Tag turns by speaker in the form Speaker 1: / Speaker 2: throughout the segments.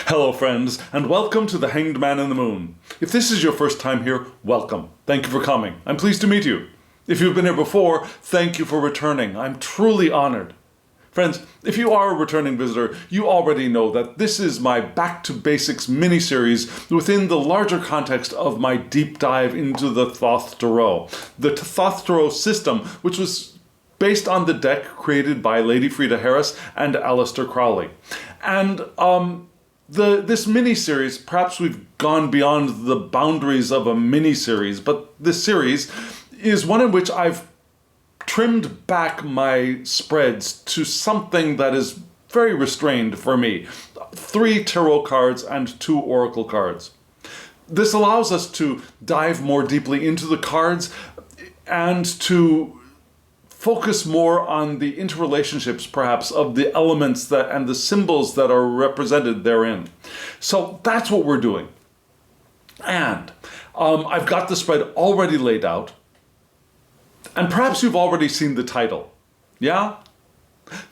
Speaker 1: Hello friends, and welcome to The Hanged Man in the Moon. If this is your first time here, welcome. Thank you for coming. I'm pleased to meet you. If you've been here before, thank you for returning. I'm truly honored. Friends, if you are a returning visitor, you already know that this is my Back to Basics mini-series within the larger context of my deep dive into the Thoth Tarot. The Thoth Tarot system, which was based on the deck created by Lady Frida Harris and Harris-Crowley. And this mini-series, perhaps we've gone beyond the boundaries of a mini-series, but this series is one in which I've trimmed back my spreads to something that is very restrained for me. 3 tarot cards and 2 oracle cards. This allows us to dive more deeply into the cards and to focus more on the interrelationships, perhaps, of the elements that and the symbols that are represented therein. So that's what we're doing. And I've got the spread already laid out. And perhaps you've already seen the title. Yeah?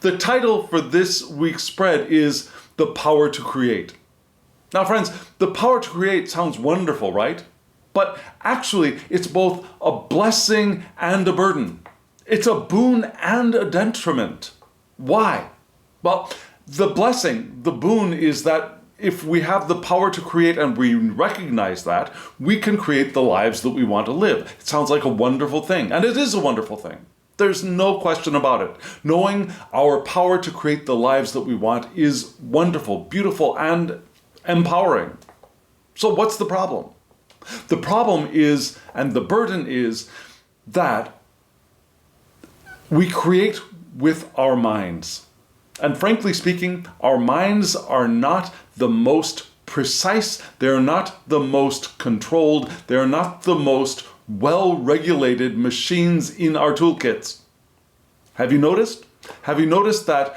Speaker 1: The title for this week's spread is The Power to Create. Now, friends, the power to create sounds wonderful, right? But actually, it's both a blessing and a burden. It's a boon and a detriment. Why? Well, the blessing, the boon, is that if we have the power to create and we recognize that, we can create the lives that we want to live. It sounds like a wonderful thing, and it is a wonderful thing. There's no question about it. Knowing our power to create the lives that we want is wonderful, beautiful, and empowering. So what's the problem? The problem is, and the burden is, that we create with our minds. And frankly speaking, our minds are not the most precise, they're not the most controlled, they're not the most well-regulated machines in our toolkits. Have you noticed? Have you noticed that,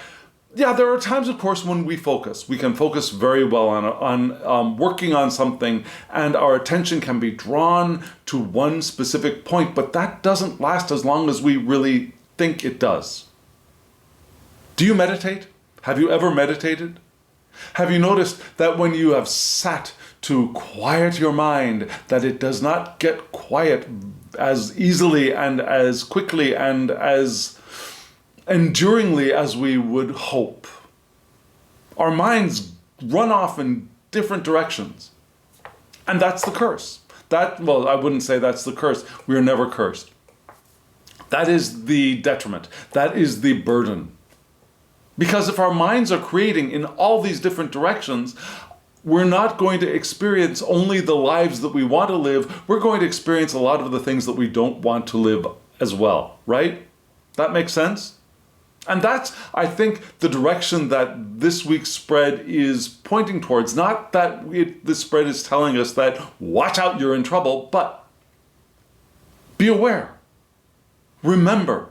Speaker 1: yeah, there are times, of course, when we focus. We can focus very well on working on something, and our attention can be drawn to one specific point, but that doesn't last as long as we really think it does. Do you meditate? Have you ever meditated? Have you noticed that when you have sat to quiet your mind, that it does not get quiet as easily and as quickly and as enduringly as we would hope? Our minds run off in different directions. And that's the curse. Well, I wouldn't say that's the curse. We are never cursed. That is the detriment. That is the burden. Because if our minds are creating in all these different directions, we're not going to experience only the lives that we want to live. We're going to experience a lot of the things that we don't want to live as well, right? That makes sense? And that's, I think, the direction that this week's spread is pointing towards. Not that this spread is telling us that, watch out, you're in trouble, but be aware. Remember,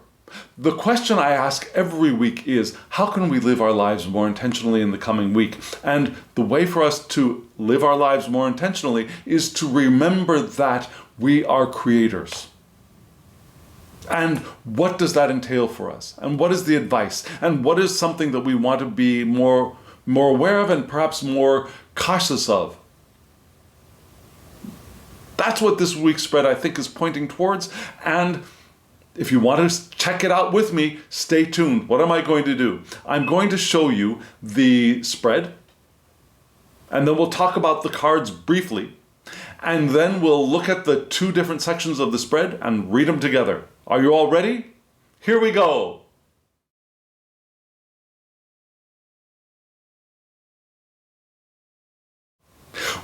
Speaker 1: the question I ask every week is, how can we live our lives more intentionally in the coming week? And the way for us to live our lives more intentionally is to remember that we are creators. And what does that entail for us? And what is the advice? And what is something that we want to be more aware of and perhaps more cautious of? That's what this week's spread, I think, is pointing towards. And if you want to check it out with me, stay tuned. What am I going to do? I'm going to show you the spread, and then we'll talk about the cards briefly, and then we'll look at the 2 different sections of the spread and read them together. Are you all ready? Here we go.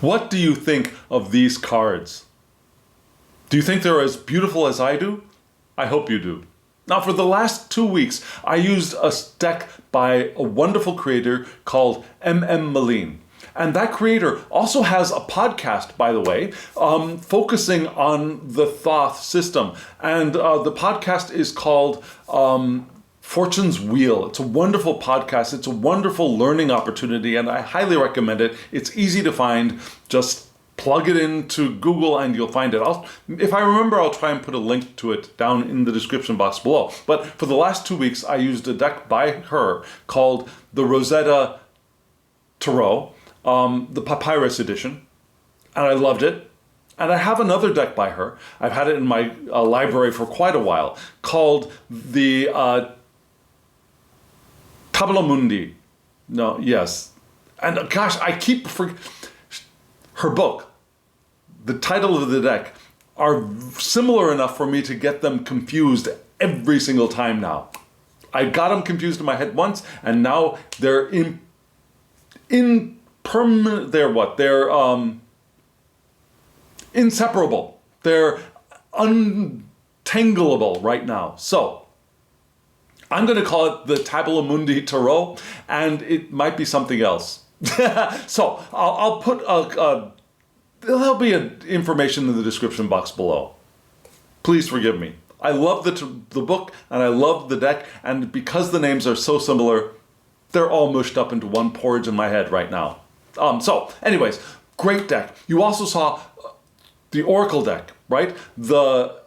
Speaker 1: What do you think of these cards? Do you think they're as beautiful as I do? I hope you do. Now, for the last 2 weeks, I used a deck by a wonderful creator called M.M. Moline. And that creator also has a podcast, by the way, focusing on the Thoth system. And the podcast is called Fortune's Wheel. It's a wonderful podcast. It's a wonderful learning opportunity, and I highly recommend it. It's easy to find. Just plug it into Google and you'll find it. If I remember, I'll try and put a link to it down in the description box below. But for the last 2 weeks, I used a deck by her called the Rosetta Tarot. the Papyrus edition, and I loved it. And I have another deck by her. I've had it in my library for quite a while, called the Tabula Mundi. No, yes. And gosh, I keep her book, the title of the deck, are similar enough for me to get them confused every single time now. I got them confused in my head once, and now they're inseparable. They're untangleable right now. So I'm going to call it the Tabula Mundi Tarot, and it might be something else. So I'll put there'll be information in the description box below. Please forgive me. I love the book, and I love the deck, and because the names are so similar, they're all mushed up into one porridge in my head right now. So anyways, great deck. You also saw the Oracle deck, right? The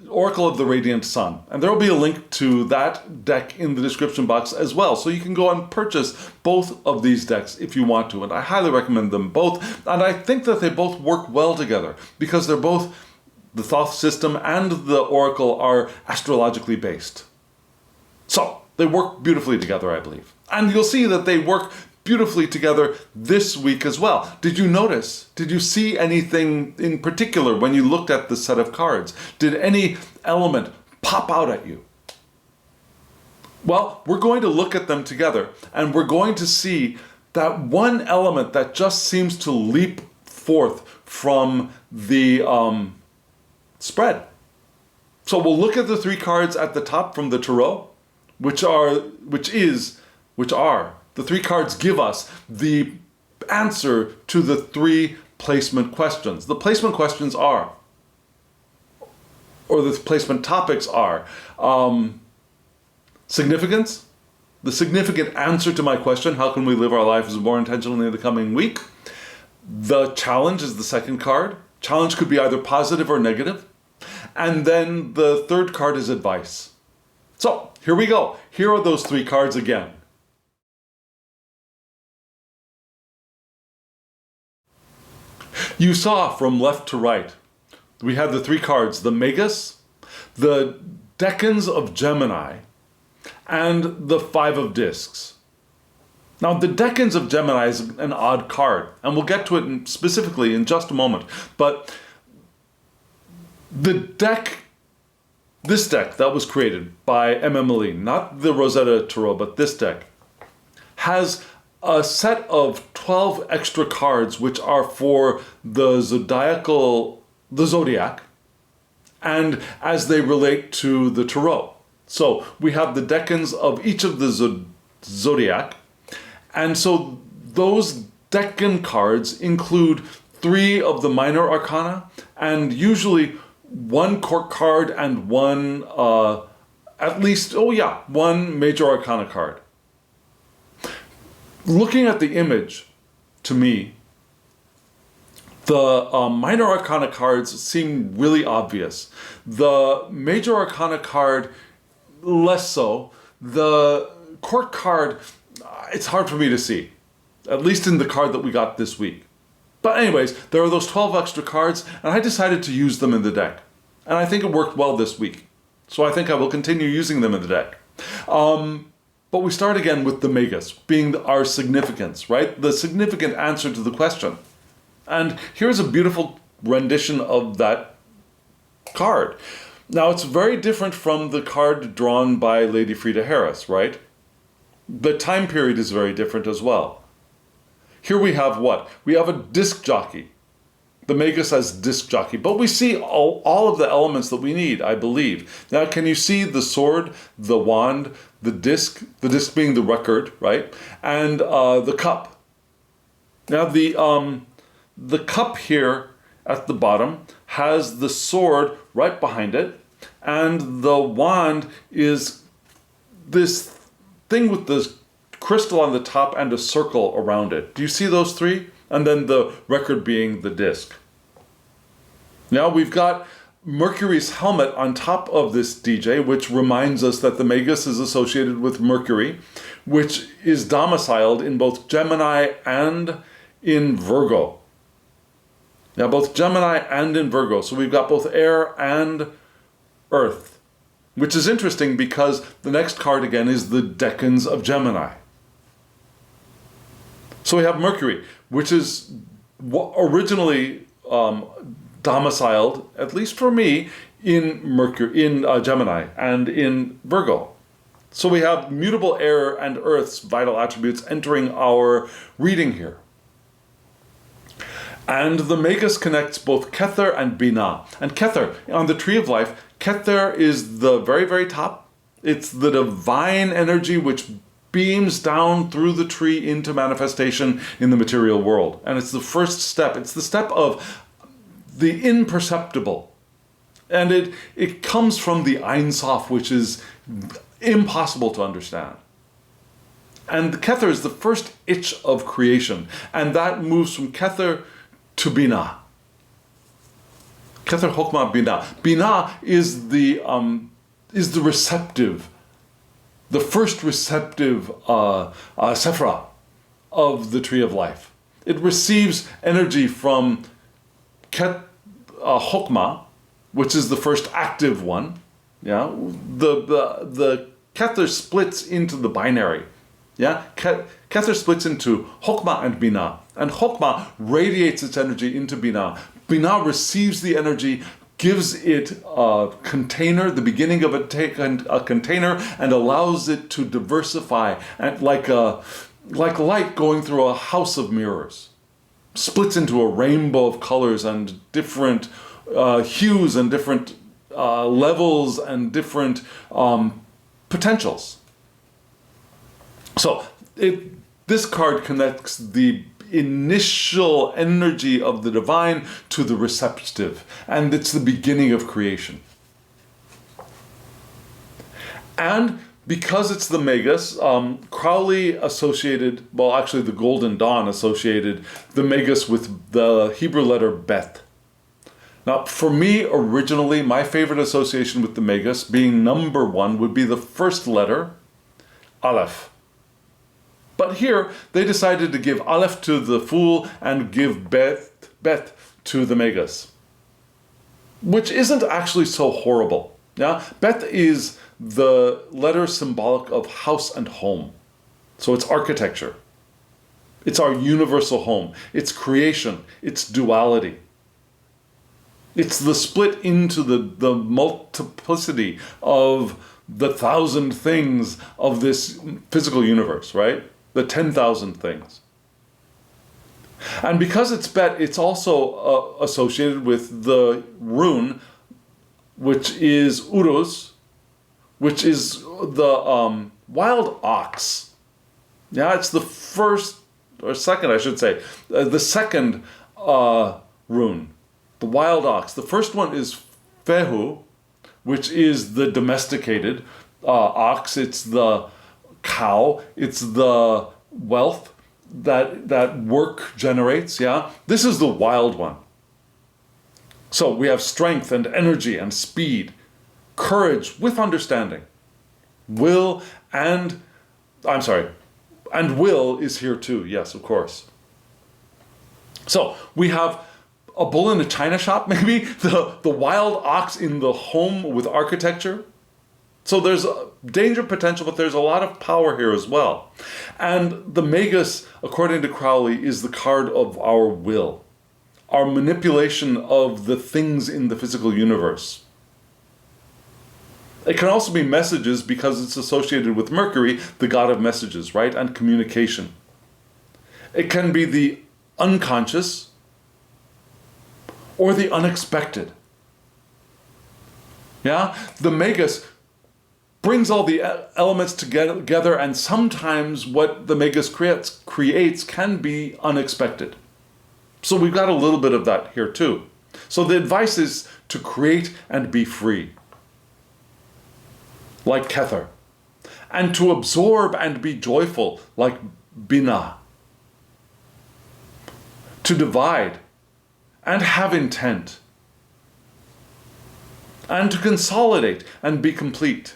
Speaker 1: Oracle of the Radiant Sun. And there will be a link to that deck in the description box as well. So you can go and purchase both of these decks if you want to. And I highly recommend them both. And I think that they both work well together because they're both, the Thoth system and the Oracle are astrologically based. So they work beautifully together, I believe. And you'll see that they work beautifully together this week as well. Did you notice? Did you see anything in particular when you looked at the set of cards? Did any element pop out at you? Well, we're going to look at them together, and we're going to see that one element that just seems to leap forth from the spread. So we'll look at the three cards at the top from the tarot, which are the three cards give us the answer to the three placement questions. The placement questions are, or the placement topics are, significance, the significant answer to my question, how can we live our lives more intentionally in the coming week? The challenge is the second card. Challenge could be either positive or negative. And then the third card is advice. So here we go. Here are those three cards again. You saw from left to right, we had the three cards, the Magus, the Decans of Gemini, and the Five of Discs. Now, the Decans of Gemini is an odd card, and we'll get to it specifically in just a moment. But this deck that was created by M.M. Moline, not the Rosetta Tarot, but this deck, has a set of 12 extra cards which are for the zodiac, and as they relate to the tarot. So we have the decans of each of the zodiac, and so those decan cards include 3 of the minor arcana, and usually 1 court card and one major arcana card. Looking at the image, to me, the minor arcana cards seem really obvious. The major arcana card, less so. The court card, it's hard for me to see, at least in the card that we got this week. But anyways, there are those 12 extra cards, and I decided to use them in the deck. And I think it worked well this week. So I think I will continue using them in the deck. But we start again with the Magus, being our significance, right? The significant answer to the question. And here's a beautiful rendition of that card. Now, it's very different from the card drawn by Lady Frida Harris, right? The time period is very different as well. Here we have what? We have a disc jockey. The Magus has disc jockey, but we see all of the elements that we need, I believe. Now, can you see the sword, the wand, the disc being the record, right? And the cup. Now, the cup here at the bottom has the sword right behind it, and the wand is this thing with the crystal on the top and a circle around it. Do you see those three? And then the record being the disc. Now we've got Mercury's helmet on top of this DJ, which reminds us that the Magus is associated with Mercury, which is domiciled in both Gemini and in Virgo. Now, both Gemini and in Virgo. So we've got both air and earth, which is interesting because the next card again is the decans of Gemini. So we have Mercury, which is originally domiciled, at least for me, in Gemini and in Virgo. So we have mutable air and earth's vital attributes entering our reading here. And the Magus connects both Kether and Binah. And Kether, on the Tree of Life, Kether is the very, very top. It's the divine energy which beams down through the tree into manifestation in the material world. And it's the first step. It's the step of the imperceptible. And it comes from the Ein Sof, which is impossible to understand. And Kether is the first itch of creation. And that moves from Kether to Binah. Kether, Chokmah, Binah. Binah is the receptive, the first receptive sephra of the Tree of Life. It receives energy from Chokmah, which is the first active one. Yeah, the Kether splits into the binary. Yeah, Kether splits into Chokmah and Binah, and Chokmah radiates its energy into Binah. Binah receives the energy, gives it a container, the beginning of a container, and allows it to diversify, and like light going through a house of mirrors, splits into a rainbow of colors and different hues and different levels and different potentials. So this card connects the initial energy of the divine to the receptive, and it's the beginning of creation. And because it's the Magus, Crowley associated, well, actually the Golden Dawn associated the Magus with the Hebrew letter Bet. Now, for me, originally, my favorite association with the Magus, being number one, would be the first letter, Aleph. But here, they decided to give Aleph to the Fool and give Bet to the Magus, which isn't actually so horrible. Yeah? Bet is the letter symbolic of house and home. So it's architecture. It's our universal home. It's creation. It's duality. It's the split into the multiplicity of the 1,000 things of this physical universe, right? The 10,000 things. And because it's Bet, it's also associated with the rune, which is Uruz, which is the wild ox. Yeah, it's the first, or second, I should say, the second rune, the wild ox. The first one is Fehu, which is the domesticated ox. It's the cow. It's the wealth that work generates. Yeah, this is the wild one. So we have strength and energy and speed, courage with understanding, will and will is here too. Yes, of course. So we have a bull in a china shop, maybe the wild ox in the home with architecture. So there's danger potential, but there's a lot of power here as well. And the Magus, according to Crowley, is the card of our will, our manipulation of the things in the physical universe. It can also be messages because it's associated with Mercury, the god of messages, right? And communication. It can be the unconscious or the unexpected. Yeah? The Magus brings all the elements together, and sometimes what the Magus creates can be unexpected. So we've got a little bit of that here too. So the advice is to create and be free, like Kether, and to absorb and be joyful, like Binah, to divide and have intent, and to consolidate and be complete.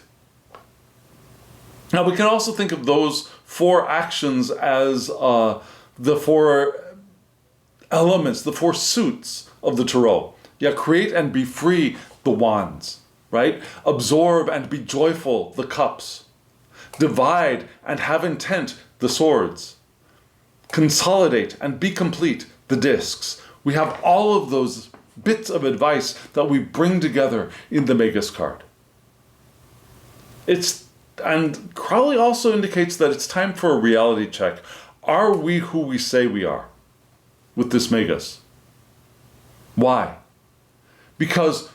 Speaker 1: Now we can also think of those four actions as the four elements, the 4 suits of the tarot. Yeah, create and be free, the wands, right? Absorb and be joyful, the cups. Divide and have intent, the swords. Consolidate and be complete, the discs. We have all of those bits of advice that we bring together in the Magus card. And Crowley also indicates that it's time for a reality check. Are we who we say we are with this Magus? Why? Because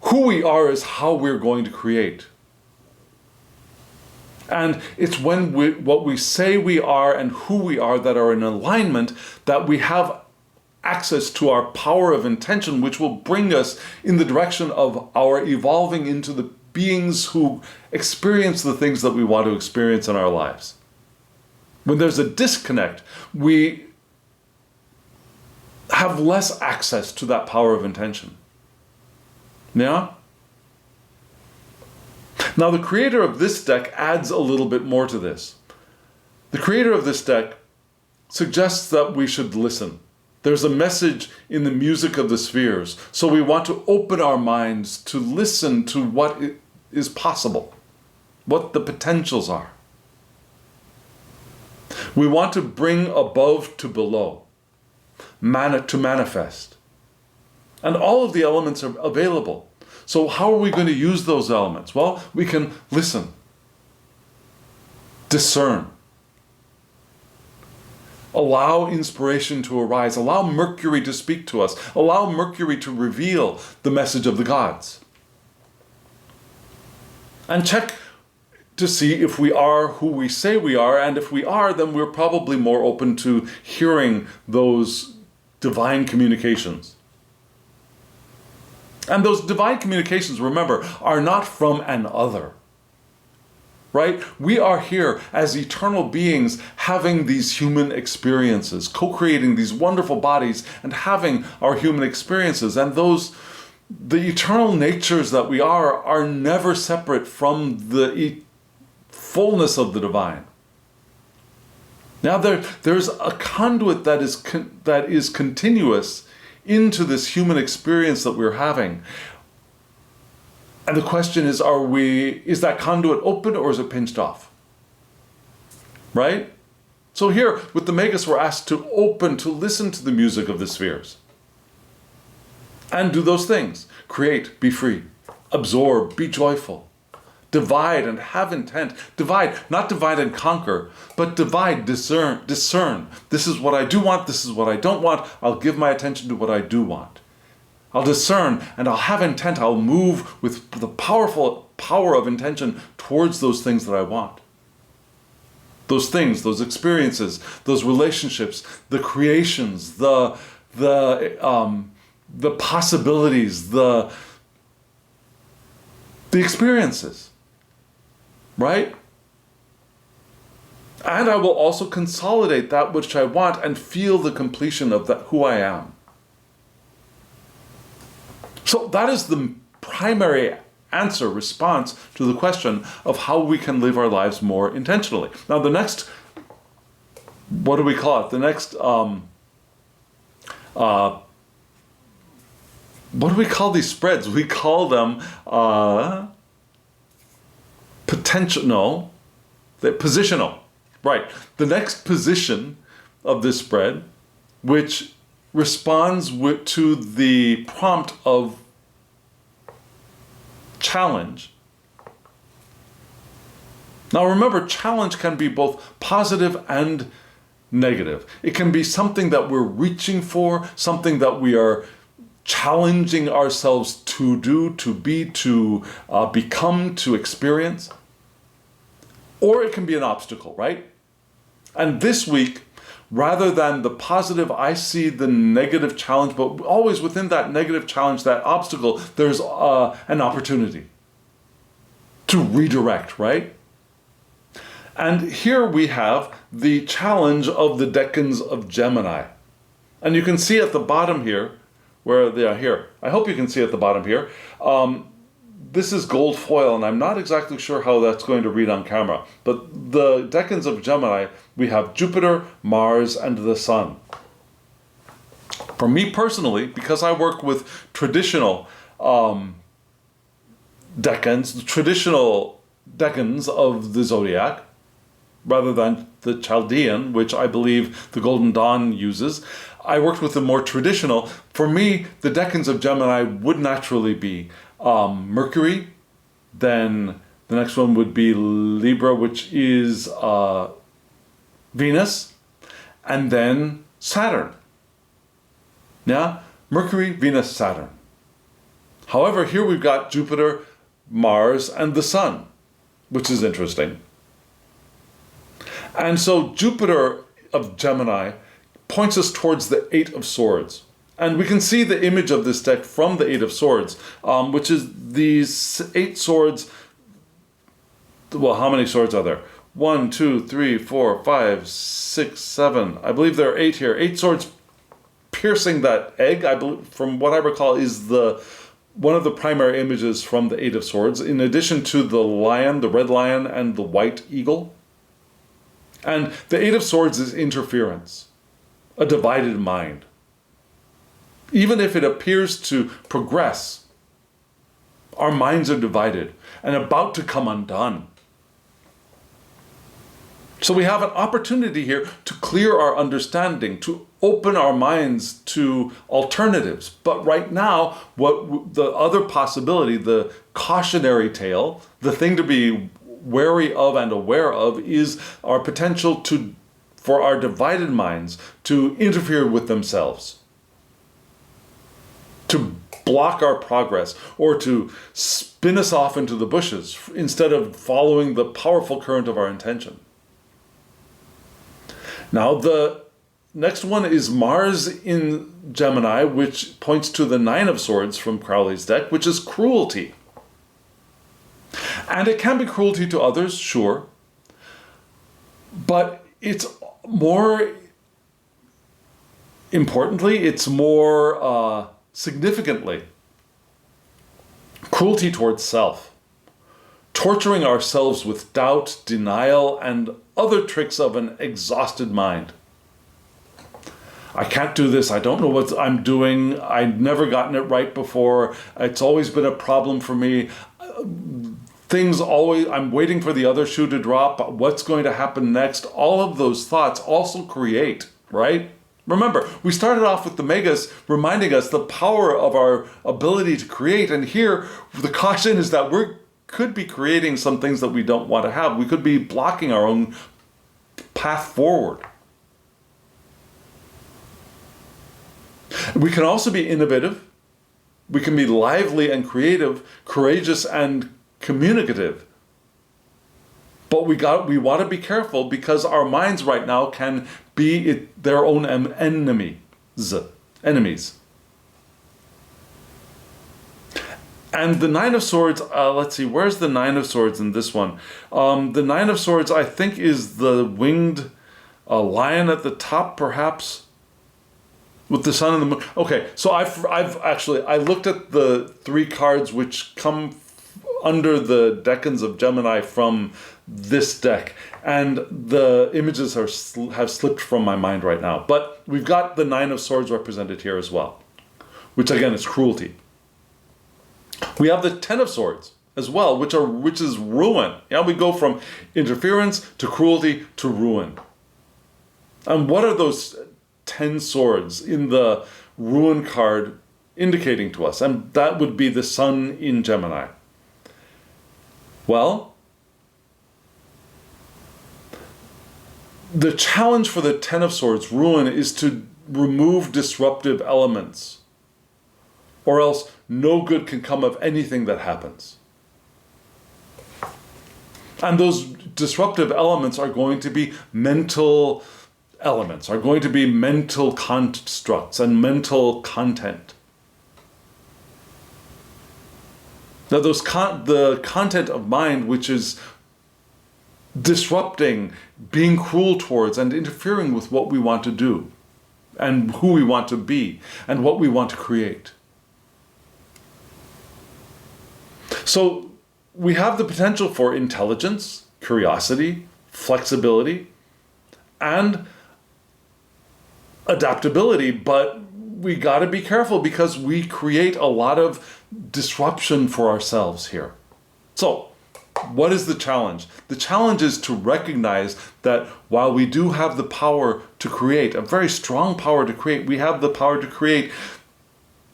Speaker 1: who we are is how we're going to create. And it's when what we say we are and who we are that are in alignment that we have access to our power of intention, which will bring us in the direction of our evolving into the beings who experience the things that we want to experience in our lives. When there's a disconnect, we have less access to that power of intention. Yeah? Now, the creator of this deck adds a little bit more to this. The creator of this deck suggests that we should listen. There's a message in the music of the spheres, so we want to open our minds to listen to what is possible, what the potentials are. We want to bring above to below, to manifest. And all of the elements are available. So how are we going to use those elements? Well, we can listen, discern, allow inspiration to arise, allow Mercury to speak to us, allow Mercury to reveal the message of the gods. And check to see if we are who we say we are, and if we are, then we're probably more open to hearing those divine communications. And those divine communications, remember, are not from an other, right? We are here as eternal beings having these human experiences, co-creating these wonderful bodies and having our human experiences. And the eternal natures that we are never separate from the fullness of the divine. Now there's a conduit that is continuous into this human experience that we're having. And the question is, is that conduit open or is it pinched off? Right? So here with the Magus, we're asked to open, to listen to the music of the spheres. And do those things. Create, be free. Absorb, be joyful. Divide and have intent. Divide, not divide and conquer, but divide, discern. This is what I do want, this is what I don't want. I'll give my attention to what I do want. I'll discern and I'll have intent. I'll move with the powerful power of intention towards those things that I want. Those things, those experiences, those relationships, the creations, the possibilities, the experiences. Right? And I will also consolidate that which I want and feel the completion of that who I am. So that is the primary response to the question of how we can live our lives more intentionally. Now the next, what do we call it? The next, what do we call these spreads? We call them positional. Right. The next position of this spread, which responds to the prompt of challenge. Now remember, challenge can be both positive and negative. It can be something that we're reaching for, something that we are challenging ourselves to do, to be, to become, to experience. Or it can be an obstacle, right? And this week, rather than the positive, I see the negative challenge, but always within that negative challenge, that obstacle, there's an opportunity to redirect, right? And here we have the challenge of the decans of Gemini. And you can see at the bottom here, where they are here. I hope you can see at the bottom here. This is gold foil, and I'm not exactly sure how that's going to read on camera. But the decans of Gemini, we have Jupiter, Mars, and the Sun. For me personally, because I work with traditional decans, traditional decans of the zodiac, rather than the Chaldean, which I believe the Golden Dawn uses, I worked with the more traditional. For me, the decans of Gemini would naturally be Mercury, then the next one would be Libra, which is Venus, and then Saturn. Yeah, Mercury, Venus, Saturn. However, here we've got Jupiter, Mars, and the Sun, which is interesting. And so Jupiter of Gemini points us towards the Eight of Swords. And we can see the image of this deck from the Eight of Swords, which is these 8 swords. Well, how many swords are there? 1, 2, 3, 4, 5, 6, 7. I believe there are 8 here. 8 swords piercing that egg, I believe, from what I recall, is one of the primary images from the Eight of Swords, in addition to the lion, the red lion, and the white eagle. And the Eight of Swords is interference, a divided mind. Even if it appears to progress, our minds are divided and about to come undone. So we have an opportunity here to clear our understanding, to open our minds to alternatives. But right now, what the other possibility, the cautionary tale, the thing to be wary of and aware of, is our potential for our divided minds to interfere with themselves, to block our progress, or to spin us off into the bushes instead of following the powerful current of our intention. Now, the next one is Mars in Gemini, which points to the Nine of Swords from Crowley's deck, which is cruelty. And it can be cruelty to others, sure, but it's more importantly, it's more significantly cruelty towards self, torturing ourselves with doubt, denial, and other tricks of an exhausted mind. I can't do this. I don't know what I'm doing. I've never gotten it right before. It's always been a problem for me. I'm waiting for the other shoe to drop. What's going to happen next? All of those thoughts also create, right? Remember, we started off with the megas reminding us the power of our ability to create. And here, the caution is that we could be creating some things that we don't want to have. We could be blocking our own path forward. We can also be innovative. We can be lively and creative, courageous and communicative. But we want to be careful, because our minds right now can be their own enemies. And the Nine of Swords, let's see, where's the Nine of Swords in this one? The Nine of Swords, I think, is the winged lion at the top, perhaps, with the sun and the moon. Okay, so I looked at the 3 cards which come under the decans of Gemini from this deck, and the images have slipped from my mind right now. But we've got the Nine of Swords represented here as well, which again is cruelty. We have the Ten of Swords as well, which is ruin. Yeah, we go from interference to cruelty to ruin. And what are those 10 swords in the ruin card indicating to us? And that would be the sun in Gemini. Well, the challenge for the Ten of Swords, ruin, is to remove disruptive elements, or else no good can come of anything that happens. And those disruptive elements are going to be mental elements, are going to be mental constructs and mental content. Now, the content of mind, which is disrupting, being cruel towards, and interfering with what we want to do, and who we want to be, and what we want to create. So we have the potential for intelligence, curiosity, flexibility, and adaptability, but we got to be careful because we create a lot of disruption for ourselves here. So, what is the challenge? The challenge is to recognize that while we do have the power to create, a very strong power to create, we have the power to create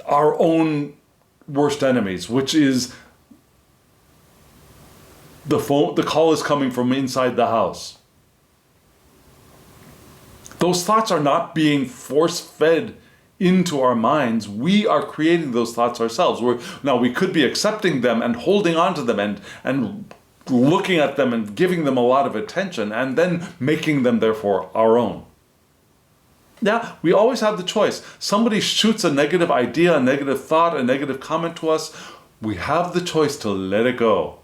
Speaker 1: our own worst enemies, which is the phone. The call is coming from inside the house. Those thoughts are not being force-fed into our minds. We are creating those thoughts ourselves. Now, we could be accepting them and holding on to them and looking at them and giving them a lot of attention and then making them, therefore, our own. Yeah, we always have the choice. Somebody shoots a negative idea, a negative thought, a negative comment to us. We have the choice to let it go.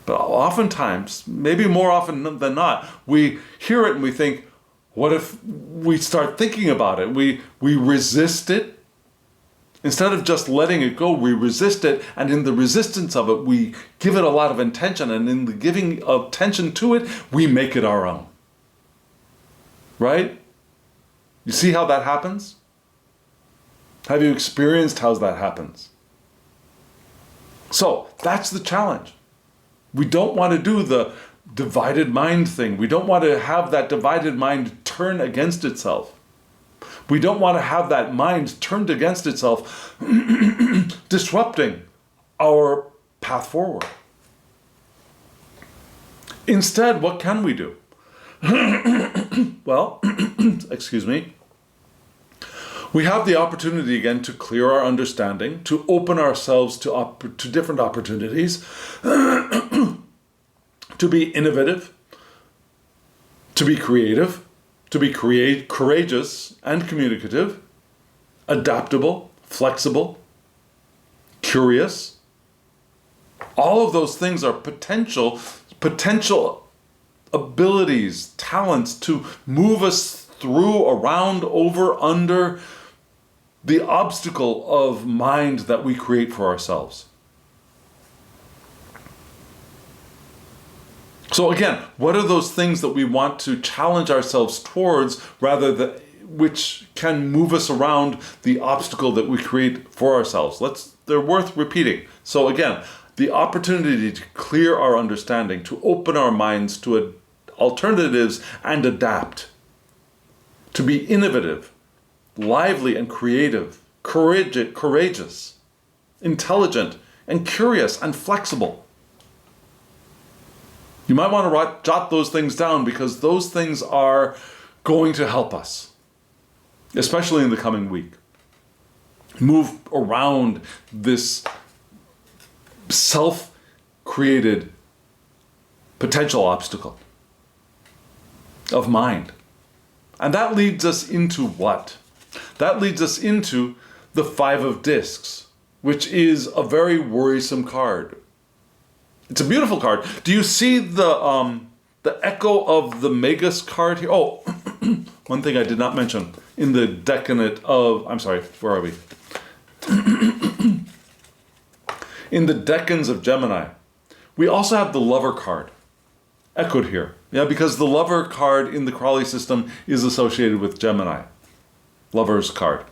Speaker 1: But oftentimes, maybe more often than not, we hear it and we think, what if we start thinking about it? We resist it. Instead of just letting it go, we resist it. And in the resistance of it, we give it a lot of attention. And in the giving of attention to it, we make it our own. Right? You see how that happens? Have you experienced how that happens? So, that's the challenge. We don't want to do the divided mind thing. We don't want to have that divided mind turn against itself. We don't want to have that mind turned against itself, disrupting our path forward. Instead, what can we do? Well, excuse me. We have the opportunity again to clear our understanding, to open ourselves to different opportunities, to be innovative, to be creative, to be courageous and communicative, adaptable, flexible, curious. All of those things are potential abilities, talents to move us through, around, over, under the obstacle of mind that we create for ourselves. So again, what are those things that we want to challenge ourselves towards, which can move us around the obstacle that we create for ourselves? They're worth repeating. So again, the opportunity to clear our understanding, to open our minds to alternatives and adapt, to be innovative, lively and creative, courageous, intelligent and curious and flexible. You might want to jot those things down because those things are going to help us, especially in the coming week. Move around this self-created potential obstacle of mind. And that leads us into what? That leads us into the Five of Discs, which is a very worrisome card. It's a beautiful card. Do you see the echo of the Magus card here? Oh, one thing I did not mention in the decade of, I'm sorry, where are we? In the decans of Gemini, we also have the Lover card echoed here. Yeah, because the Lover card in the Crowley system is associated with Gemini. Lover's card.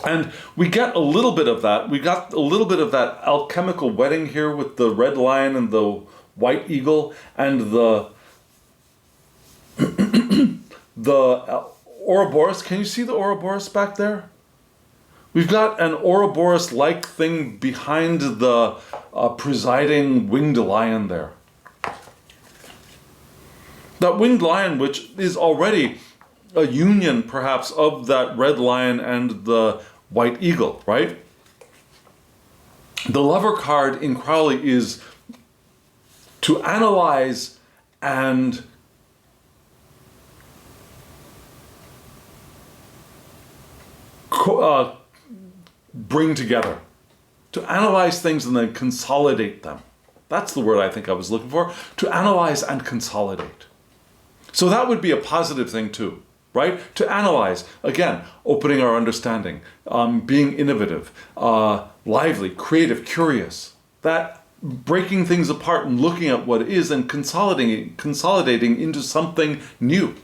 Speaker 1: And we get a little bit of that. We got a little bit of that alchemical wedding here with the red lion and the white eagle and the Ouroboros. Can you see the Ouroboros back there? We've got an Ouroboros-like thing behind the presiding winged lion there. That winged lion, which is already a union, perhaps, of that red lion and the white eagle, right? The Lover card in Crowley is to analyze and bring together. To analyze things and then consolidate them. That's the word I think I was looking for. To analyze and consolidate. So that would be a positive thing too. Right? To analyze, again, opening our understanding, being innovative, lively, creative, curious. That breaking things apart and looking at what it is and consolidating into something new.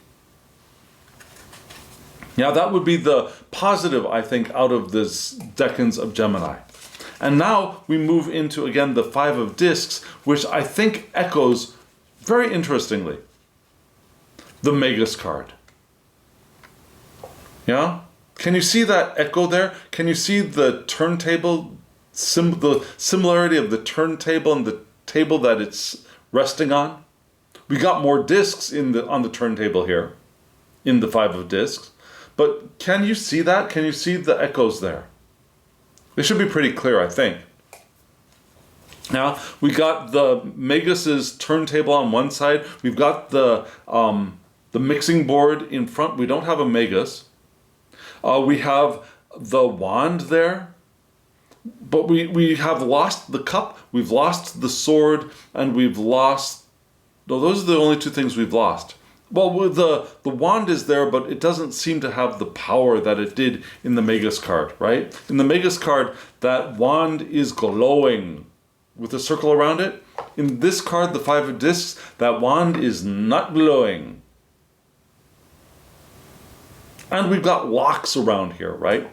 Speaker 1: Now that would be the positive, I think, out of this decans of Gemini. And now we move into, again, the Five of Discs, which I think echoes, very interestingly, the Magus card. Yeah? Can you see that echo there? Can you see the turntable, the similarity of the turntable and the table that it's resting on? We got more discs on the turntable here, in the Five of Discs. But can you see that? Can you see the echoes there? They should be pretty clear, I think. Now, we got the Magus's turntable on one side. We've got the mixing board in front. We don't have a Magus. We have the wand there. But we have lost the cup, we've lost the sword, and we've lost... No, those are the only two things we've lost. Well, the wand is there, but it doesn't seem to have the power that it did in the Magus card, right? In the Magus card, that wand is glowing with a circle around it. In this card, the Five of Discs, that wand is not glowing. And we've got locks around here, right?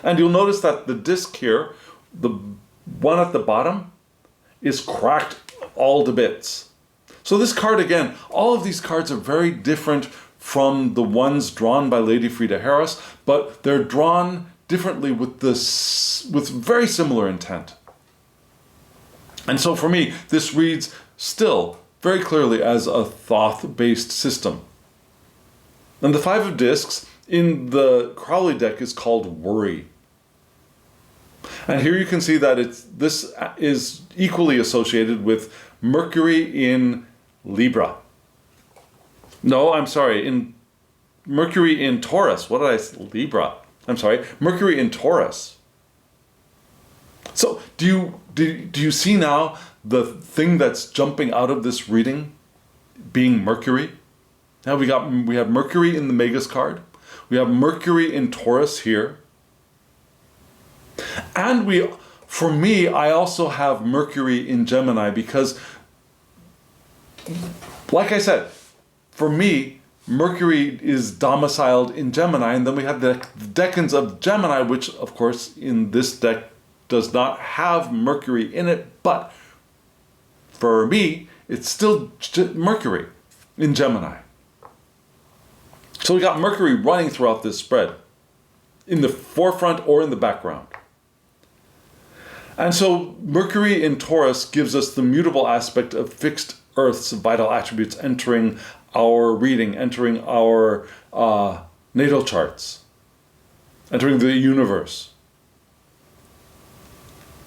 Speaker 1: And you'll notice that the disc here, the one at the bottom, is cracked all to bits. So this card, again, all of these cards are very different from the ones drawn by Lady Frida Harris, but they're drawn differently with very similar intent. And so for me, this reads still very clearly as a Thoth-based system. And the Five of Discs in the Crowley deck is called Worry. And here you can see that this is equally associated with Mercury in Libra. No, I'm sorry, in Mercury in Taurus. What did I say? Libra. I'm sorry, Mercury in Taurus. So do you see now the thing that's jumping out of this reading being Mercury? Now we have Mercury in the Magus card. We have Mercury in Taurus here. And for me, I also have Mercury in Gemini because, like I said, for me, Mercury is domiciled in Gemini, and then we have the decans of Gemini, which, of course, in this deck does not have Mercury in it, but for me, it's still Mercury in Gemini. So we got Mercury running throughout this spread, in the forefront or in the background. And so Mercury in Taurus gives us the mutable aspect of fixed Earth's vital attributes entering our reading, entering our natal charts, entering the universe.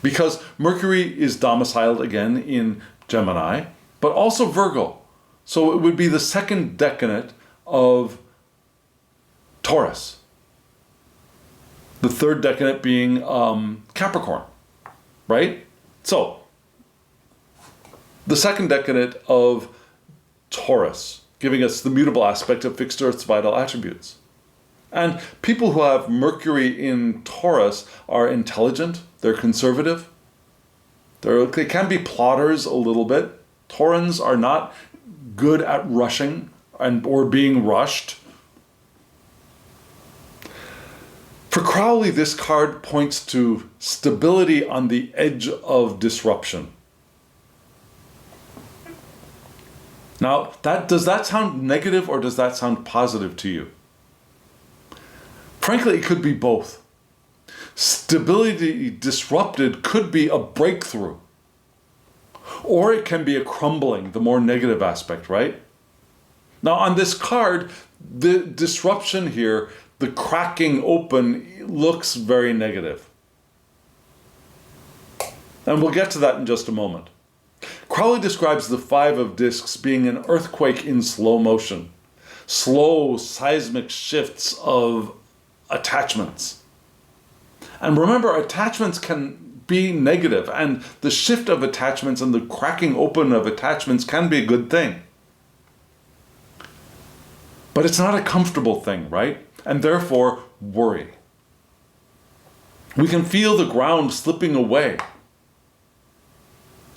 Speaker 1: Because Mercury is domiciled again in Gemini, but also Virgo. So it would be the second decanate of Taurus. The third decanate being Capricorn, right? So, the second decanate of Taurus, giving us the mutable aspect of fixed Earth's vital attributes. And people who have Mercury in Taurus are intelligent, they're conservative, they can be plotters a little bit. Taurans are not good at rushing or being rushed. For Crowley, this card points to stability on the edge of disruption. Now, does that sound negative or does that sound positive to you? Frankly, it could be both. Stability disrupted could be a breakthrough. Or it can be a crumbling, the more negative aspect, right? Now, on this card, the disruption here, the cracking open, looks very negative. And we'll get to that in just a moment. Crowley describes the Five of Discs being an earthquake in slow motion. Slow, seismic shifts of attachments. And remember, attachments can be negative, and the shift of attachments and the cracking open of attachments can be a good thing. But it's not a comfortable thing, right? And therefore, worry. We can feel the ground slipping away.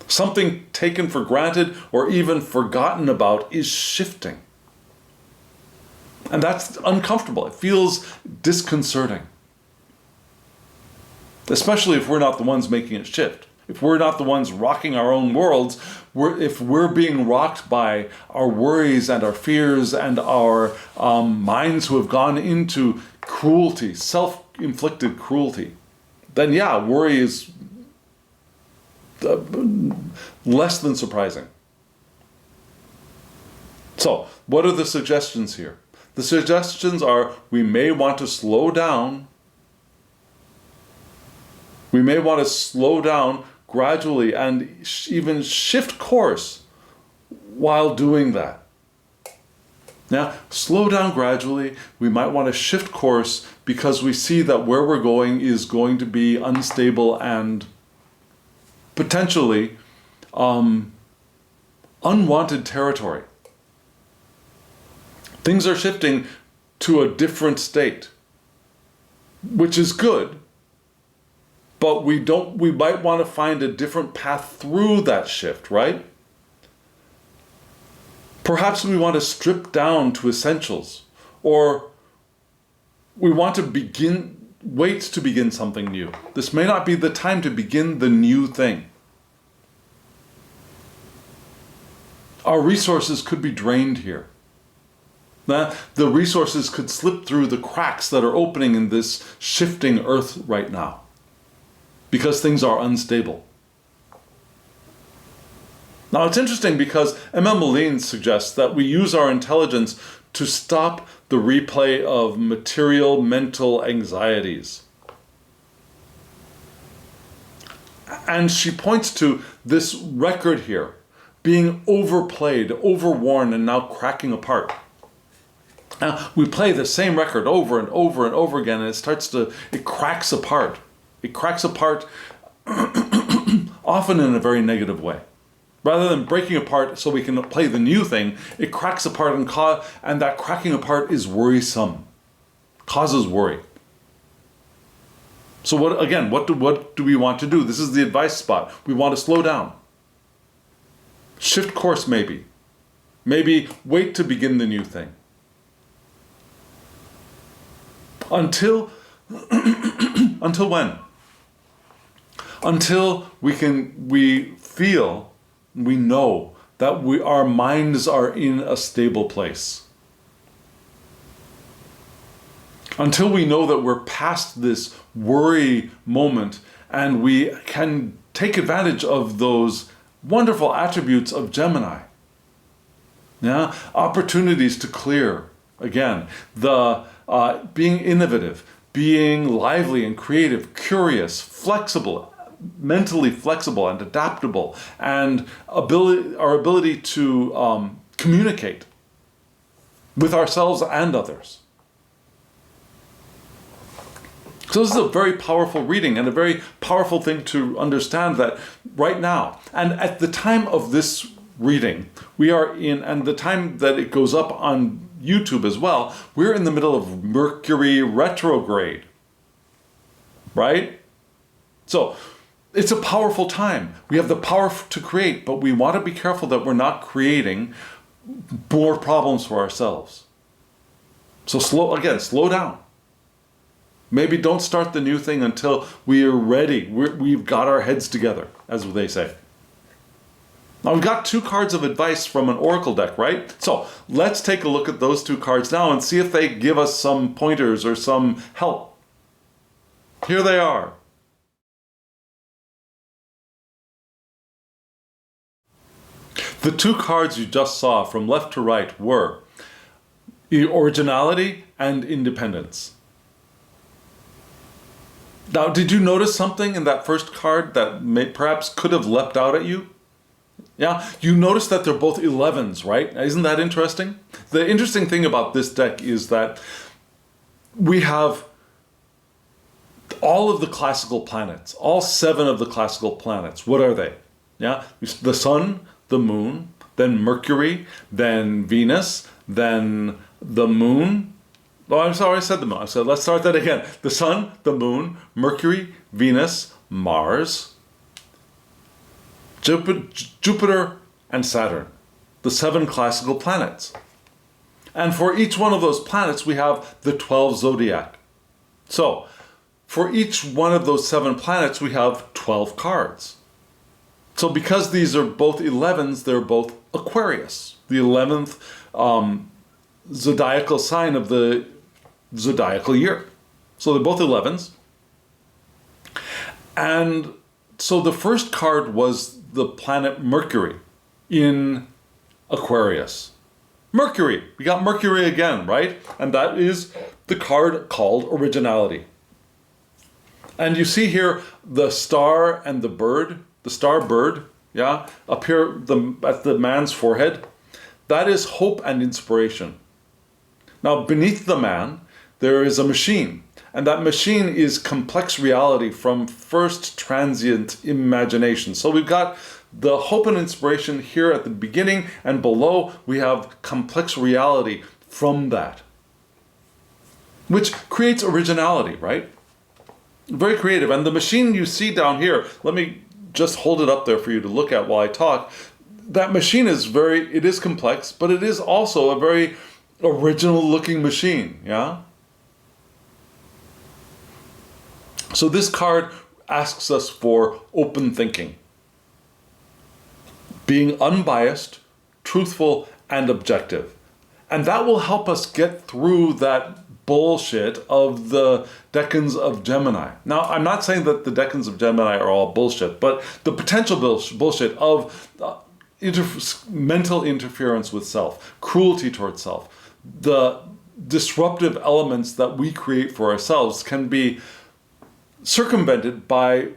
Speaker 1: Something taken for granted or even forgotten about is shifting. And that's uncomfortable. It feels disconcerting. Especially if we're not the ones making it shift. If we're not the ones rocking our own worlds, if we're being rocked by our worries and our fears and our minds who have gone into cruelty, self-inflicted cruelty, then yeah, worry is less than surprising. So, what are the suggestions here? The suggestions are we may want to slow down. We may want to slow down gradually and even shift course while doing that. Now, slow down gradually. We might want to shift course because we see that where we're going is going to be unstable and potentially unwanted territory. Things are shifting to a different state, which is good, but we might want to find a different path through that shift, right? Perhaps we want to strip down to essentials, or we want to wait to begin something new. This may not be the time to begin the new thing. Our resources could be drained here. The resources could slip through the cracks that are opening in this shifting earth right now because things are unstable. Now it's interesting because M.M. Moline suggests that we use our intelligence to stop the replay of material mental anxieties. And she points to this record here being overplayed, overworn, and now cracking apart. Now, we play the same record over and over and over again, and it cracks apart. It cracks apart often in a very negative way. Rather than breaking apart so we can play the new thing, it cracks apart and that cracking apart is worrisome, causes worry. So what do we want to do? This is the advice spot. We want to slow down. Shift course maybe. Maybe wait to begin the new thing. Until when? Until we know that our minds are in a stable place. Until we know that we're past this worry moment and we can take advantage of those wonderful attributes of Gemini. Yeah, opportunities to clear. Again, being innovative, being lively and creative, curious, flexible, mentally flexible and adaptable, and our ability to communicate with ourselves and others. So this is a very powerful reading and a very powerful thing to understand that right now, and at the time of this reading, and the time that it goes up on YouTube as well, we're in the middle of Mercury retrograde, right? So it's a powerful time. We have the power to create, but we want to be careful that we're not creating more problems for ourselves. So slow down. Maybe don't start the new thing until we are ready. We've got our heads together, as they say. Now we've got 2 cards of advice from an oracle deck, right? So let's take a look at those 2 cards now and see if they give us some pointers or some help. Here they are. The 2 cards you just saw from left to right were originality and independence. Now, did you notice something in that first card that perhaps could have leapt out at you? Yeah, you notice that they're both 11s, right? Isn't that interesting? The interesting thing about this deck is that we have all of the classical planets, all 7 of the classical planets. What are they? Yeah, the Sun, the Moon, then Mercury, then Venus, then the Moon. Oh, I'm sorry, I said the Moon. So let's start that again. The Sun, the Moon, Mercury, Venus, Mars, Jupiter, and Saturn. The 7 classical planets. And for each one of those planets, we have the 12 zodiac. So, for each one of those 7 planets, we have 12 cards. So because these are both 11s, they're both Aquarius, the 11th zodiacal sign of the zodiacal year. So they're both 11s. And so the first card was the planet Mercury in Aquarius. Mercury, we got Mercury again, right? And that is the card called originality. And you see here the star and the bird, the star bird, yeah, up here at the man's forehead. That is hope and inspiration. Now, beneath the man, there is a machine. And that machine is complex reality from first transient imagination. So we've got the hope and inspiration here at the beginning, and below we have complex reality from that, which creates originality, right? Very creative. And the machine you see down here, let me just hold it up there for you to look at while I talk. That machine is it is complex, but it is also a very original looking machine, yeah? So this card asks us for open thinking, being unbiased, truthful, and objective. And that will help us get through that bullshit of the decans of Gemini. Now, I'm not saying that the decans of Gemini are all bullshit, but the potential bullshit of mental interference with self, cruelty towards self, the disruptive elements that we create for ourselves can be circumvented by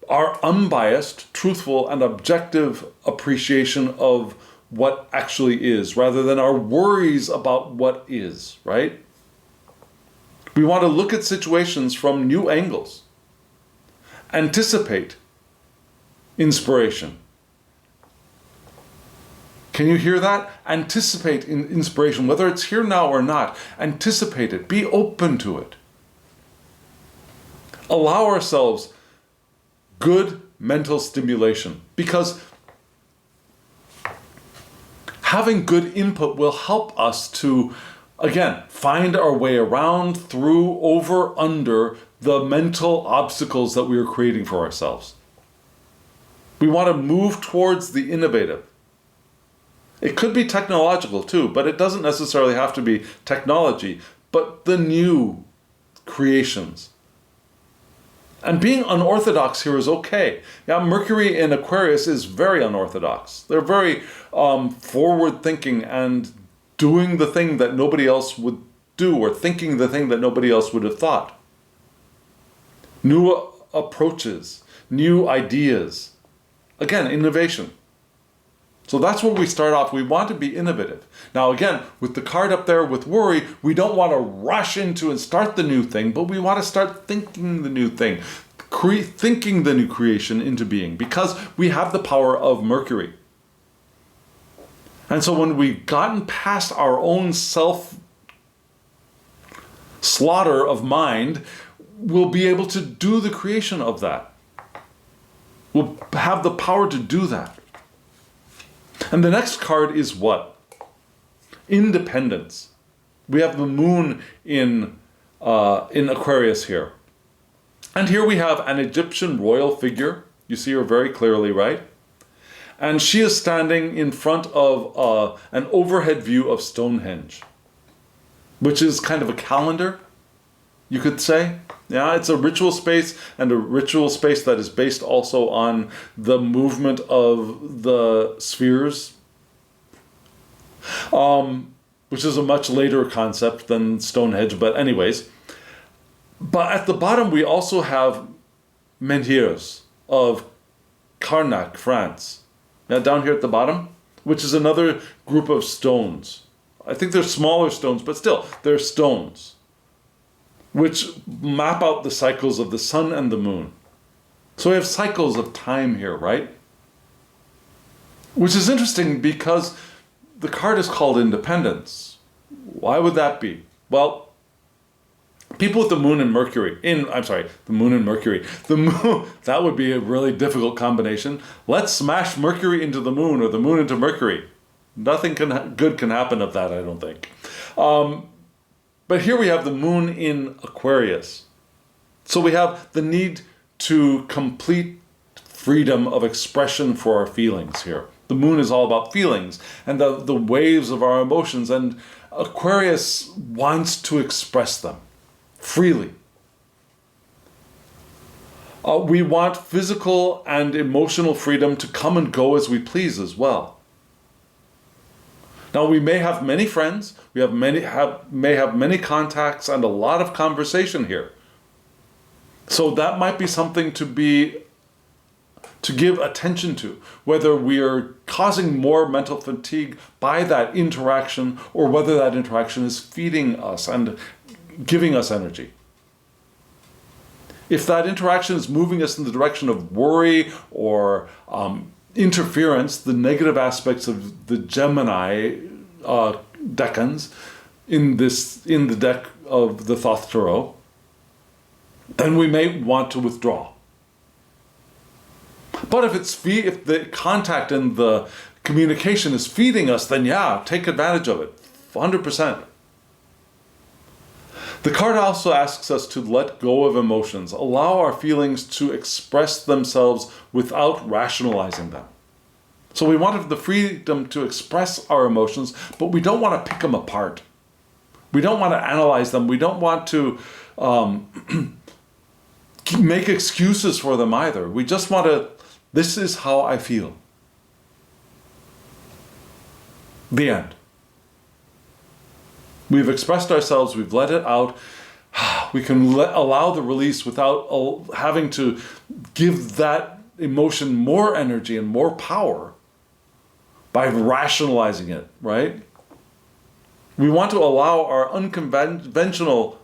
Speaker 1: our unbiased, truthful, and objective appreciation of what actually is, rather than our worries about what is, right? We want to look at situations from new angles, anticipate inspiration. Can you hear that? Anticipate inspiration, whether it's here now or not. Anticipate it. Be open to it. Allow ourselves good mental stimulation, because having good input will help us to, again, find our way around, through, over, under the mental obstacles that we are creating for ourselves. We want to move towards the innovative. It could be technological too, but it doesn't necessarily have to be technology, but the new creations. And being unorthodox here is okay. Yeah, Mercury in Aquarius is very unorthodox. They're very forward-thinking and doing the thing that nobody else would do, or thinking the thing that nobody else would have thought. New approaches, new ideas. Again, innovation. So that's where we start off. We want to be innovative. Now again, with the card up there with worry, we don't want to rush into and start the new thing, but we want to start thinking the new thing, thinking the new creation into being, because we have the power of Mercury. And so when we've gotten past our own self-slaughter of mind, we'll be able to do the creation of that. We'll have the power to do that. And the next card is what? Independence. We have the moon in Aquarius here. And here we have an Egyptian royal figure. You see her very clearly, right? And she is standing in front of an overhead view of Stonehenge, which is kind of a calendar, you could say. Yeah, it's a ritual space, and a ritual space that is based also on the movement of the spheres, which is a much later concept than Stonehenge, but anyways. But at the bottom, we also have menhirs of Carnac, France. Now down here at the bottom, which is another group of stones. I think they're smaller stones, but still, they're stones, which map out the cycles of the sun and the moon. So we have cycles of time here, right? Which is interesting because the card is called Independence. Why would that be? Well, people with the moon and Mercury, the moon and Mercury. The moon, that would be a really difficult combination. Let's smash Mercury into the moon, or the moon into Mercury. Nothing good can happen of that, I don't think. But here we have the moon in Aquarius. So we have the need to complete freedom of expression for our feelings here. The moon is all about feelings and the waves of our emotions, and Aquarius wants to express them freely. We want physical and emotional freedom to come and go as we please as well. Now, we may have many friends, may have many contacts and a lot of conversation here. So that might be something to give attention to, whether we are causing more mental fatigue by that interaction or whether that interaction is feeding us and giving us energy. If that interaction is moving us in the direction of worry or interference, the negative aspects of the Gemini decans in the deck of the Thoth Tarot, then we may want to withdraw. But if the contact and the communication is feeding us, then yeah, take advantage of it, 100%. The card also asks us to let go of emotions, allow our feelings to express themselves without rationalizing them. So we want the freedom to express our emotions, but we don't want to pick them apart. We don't want to analyze them. We don't want to make excuses for them either. We just want to, this is how I feel. The end. We've expressed ourselves, we've let it out. We can allow the release without having to give that emotion more energy and more power by rationalizing it, right? We want to allow our unconventional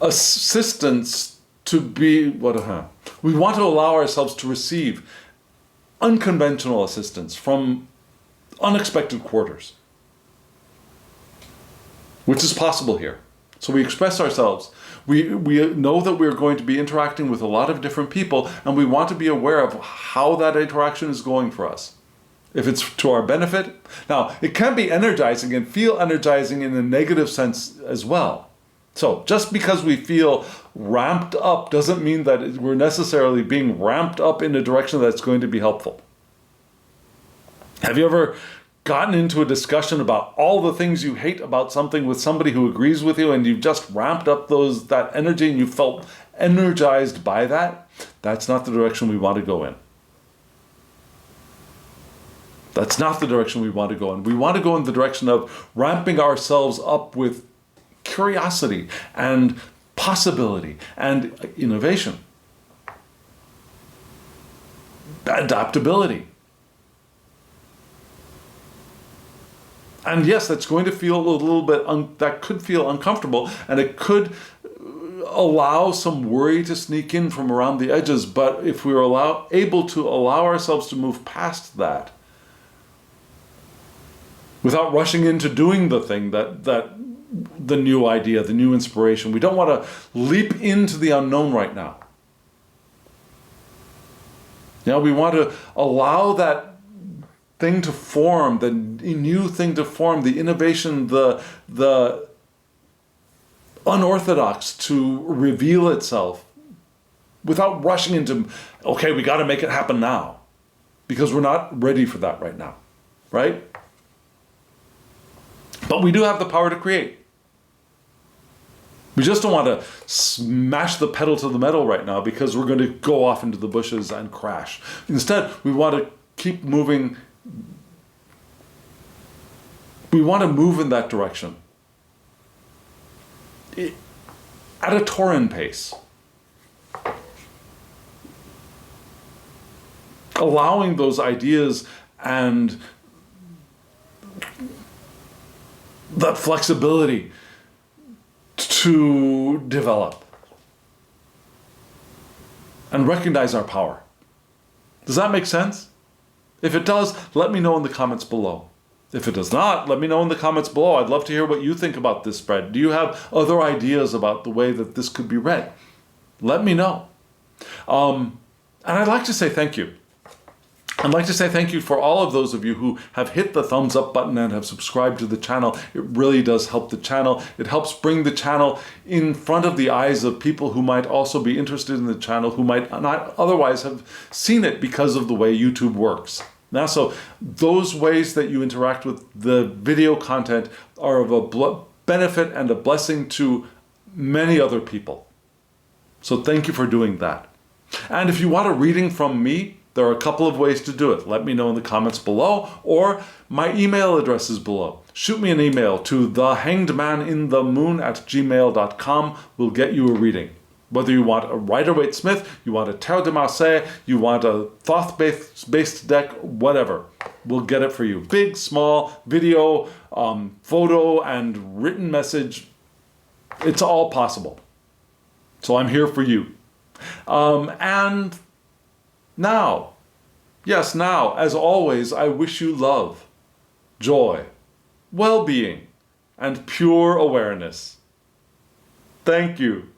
Speaker 1: assistance to be, we want to allow ourselves to receive unconventional assistance from unexpected quarters, which is possible here. So we express ourselves. We know that we're going to be interacting with a lot of different people, and we want to be aware of how that interaction is going for us. If it's to our benefit. Now, it can be energizing and feel energizing in a negative sense as well. So just because we feel ramped up doesn't mean that we're necessarily being ramped up in a direction that's going to be helpful. Have you ever gotten into a discussion about all the things you hate about something with somebody who agrees with you, and you've just ramped up that energy and you felt energized by that? That's not the direction we want to go in. That's not the direction we want to go in. We want to go in the direction of ramping ourselves up with curiosity and possibility and innovation, adaptability. And yes, that's going to feel a little bit, that could feel uncomfortable, and it could allow some worry to sneak in from around the edges. But if we're able to allow ourselves to move past that, without rushing into doing the thing the new idea, the new inspiration. We don't want to leap into the unknown right now. We want to allow that thing to form, the new thing to form, the innovation, the unorthodox to reveal itself without rushing into, okay, we got to make it happen now, because we're not ready for that right now, right? But we do have the power to create. We just don't want to smash the pedal to the metal right now because we're going to go off into the bushes and crash. Instead, we want to keep moving. We want to move in that direction at a Tauran pace. Allowing those ideas and that flexibility to develop and recognize our power. Does that make sense? If it does, let me know in the comments below. If it does not, let me know in the comments below. I'd love to hear what you think about this spread. Do you have other ideas about the way that this could be read? Let me know. And I'd like to say thank you. I'd like to say thank you for all of those of you who have hit the thumbs up button and have subscribed to the channel. It really does help the channel. It helps bring the channel in front of the eyes of people who might also be interested in the channel, who might not otherwise have seen it because of the way YouTube works. Now, so those ways that you interact with the video content are of a benefit and a blessing to many other people. So thank you for doing that. And if you want a reading from me, there are a couple of ways to do it. Let me know in the comments below, or my email address is below. Shoot me an email to thehangedmaninthemoon@gmail.com. We'll get you a reading. Whether you want a Rider-Waite-Smith, you want a Tarot de Marseille, you want a Thoth-based deck, whatever, we'll get it for you. Big, small, video, photo, and written message, it's all possible. So I'm here for you. And now, yes, now, as always, I wish you love, joy, well-being, and pure awareness. Thank you.